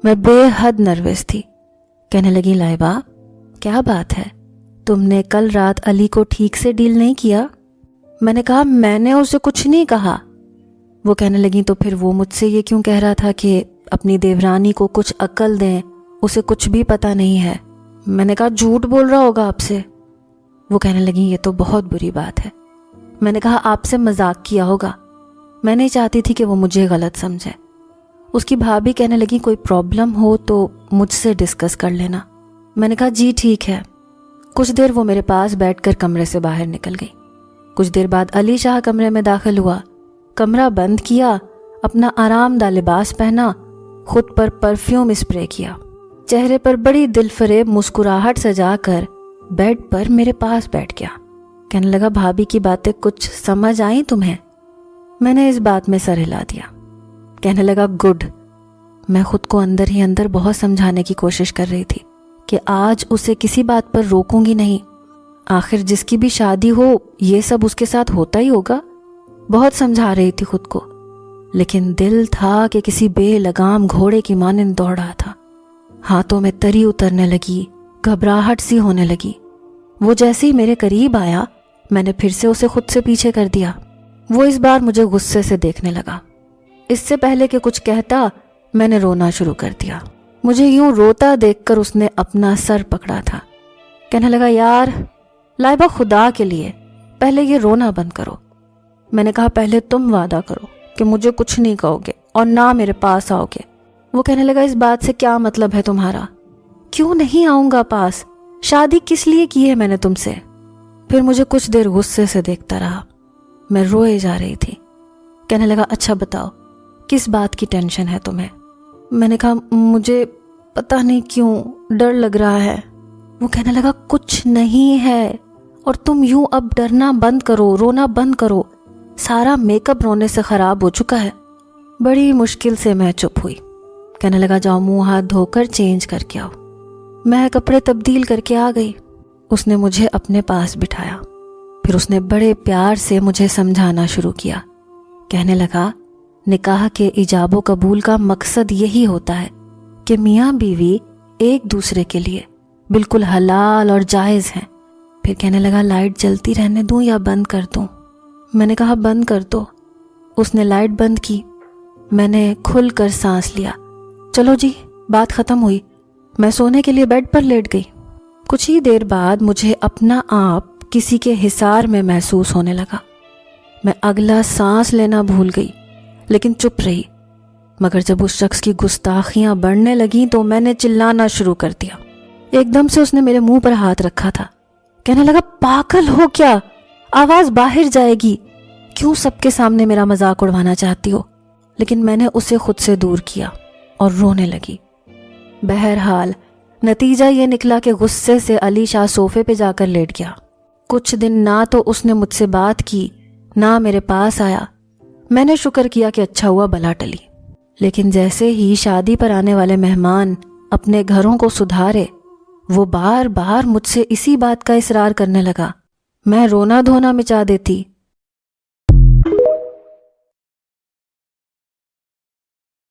میں بے حد نروس تھی۔ کہنے لگی لائبہ کیا بات ہے، تم نے کل رات علی کو ٹھیک سے ڈیل نہیں کیا؟ میں نے کہا میں نے اسے کچھ نہیں کہا۔ وہ کہنے لگی تو پھر وہ مجھ سے یہ کیوں کہہ رہا تھا کہ اپنی دیورانی کو کچھ عقل دیں، اسے کچھ بھی پتہ نہیں ہے۔ میں نے کہا جھوٹ بول رہا ہوگا آپ سے۔ وہ کہنے لگی یہ تو بہت بری بات ہے۔ میں نے کہا آپ سے مذاق کیا ہوگا، میں نہیں چاہتی تھی کہ وہ مجھے غلط سمجھے۔ اس کی بھابھی کہنے لگی کوئی پرابلم ہو تو مجھ سے ڈسکس کر لینا۔ میں نے کہا جی ٹھیک ہے۔ کچھ دیر وہ میرے پاس بیٹھ کر کمرے سے باہر نکل گئی۔ کچھ دیر بعد علی شاہ کمرے میں داخل ہوا، کمرہ بند کیا، اپنا آرام دہ لباس پہنا، خود پر پرفیوم اسپرے کیا، چہرے پر بڑی دل فریب مسکراہٹ سجا کر بیڈ پر میرے پاس بیٹھ گیا۔ کہنے لگا بھابھی کی باتیں کچھ سمجھ آئیں تمہیں؟ میں نے اس بات میں سر ہلا دیا۔ کہنے لگا گڈ۔ میں خود کو اندر ہی اندر بہت سمجھانے کی کوشش کر رہی تھی کہ آج اسے کسی بات پر روکوں گی نہیں، آخر جس کی بھی شادی ہو یہ سب اس کے ساتھ ہوتا ہی ہوگا۔ بہت سمجھا رہی تھی خود کو، لیکن دل تھا کہ کسی بے لگام گھوڑے کی مانند دوڑ رہا تھا۔ ہاتھوں میں تری اترنے لگی، گھبراہٹ سی ہونے لگی۔ وہ جیسے ہی میرے قریب آیا میں نے پھر سے اسے خود سے پیچھے کر دیا۔ وہ اس بار مجھے غصے سے دیکھنے لگا۔ اس سے پہلے کہ کچھ کہتا میں نے رونا شروع کر دیا۔ مجھے یوں روتا دیکھ کر اس نے اپنا سر پکڑا تھا۔ کہنے لگا یار لائبہ خدا کے لیے پہلے یہ رونا بند کرو۔ میں نے کہا پہلے تم وعدہ کرو کہ مجھے کچھ نہیں کہو گے اور نہ میرے پاس آؤ گے۔ وہ کہنے لگا اس بات سے کیا مطلب ہے تمہارا؟ کیوں نہیں آؤں گا پاس؟ شادی کس لیے کی ہے میں نے تم سے؟ پھر مجھے کچھ دیر غصے سے دیکھتا رہا۔ میں روئے جا رہی تھی۔ کہنے لگا اچھا بتاؤ کس بات کی ٹینشن ہے تمہیں؟ میں نے کہا مجھے پتہ نہیں کیوں ڈر لگ رہا ہے۔ وہ کہنے لگا کچھ نہیں ہے، اور تم یوں اب ڈرنا بند کرو، رونا بند کرو، سارا میک اپ رونے سے خراب ہو چکا ہے۔ بڑی مشکل سے میں چپ ہوئی۔ کہنے لگا جاؤ منہ ہاتھ دھو کر چینج کر کے آؤ۔ میں کپڑے تبدیل کر کے آ گئی۔ اس نے مجھے اپنے پاس بٹھایا، پھر اس نے بڑے پیار سے مجھے سمجھانا شروع کیا۔ کہنے لگا نکاح کے ایجاب و قبول کا مقصد یہی ہوتا ہے کہ میاں بیوی ایک دوسرے کے لیے بالکل حلال اور جائز ہیں۔ پھر کہنے لگا لائٹ جلتی رہنے دوں یا بند کر دوں؟ میں نے کہا بند کر دو۔ اس نے لائٹ بند کی۔ میں نے کھل کر سانس لیا۔ چلو جی بات ختم ہوئی۔ میں سونے کے لیے بیڈ پر لیٹ گئی۔ کچھ ہی دیر بعد مجھے اپنا آپ کسی کے حصار میں محسوس ہونے لگا۔ میں اگلا سانس لینا بھول گئی لیکن چپ رہی، مگر جب اس شخص کی گستاخیاں بڑھنے لگیں تو میں نے چلانا شروع کر دیا۔ ایک دم سے اس نے میرے منہ پر ہاتھ رکھا تھا۔ کہنے لگا پاگل ہو کیا؟ آواز باہر جائے گی، کیوں سب کے سامنے میرا مذاق اڑوانا چاہتی ہو؟ لیکن میں نے اسے خود سے دور کیا اور رونے لگی۔ بہرحال نتیجہ یہ نکلا کہ غصے سے علی شاہ صوفے پہ جا کر لیٹ گیا۔ کچھ دن نہ تو اس نے مجھ سے بات کی نہ میرے پاس آیا۔ میں نے شکر کیا کہ اچھا ہوا بلا ٹلی، لیکن جیسے ہی شادی پر آنے والے مہمان اپنے گھروں کو سدھارے وہ بار بار مجھ سے اسی بات کا اصرار کرنے لگا۔ میں رونا دھونا مچا دیتی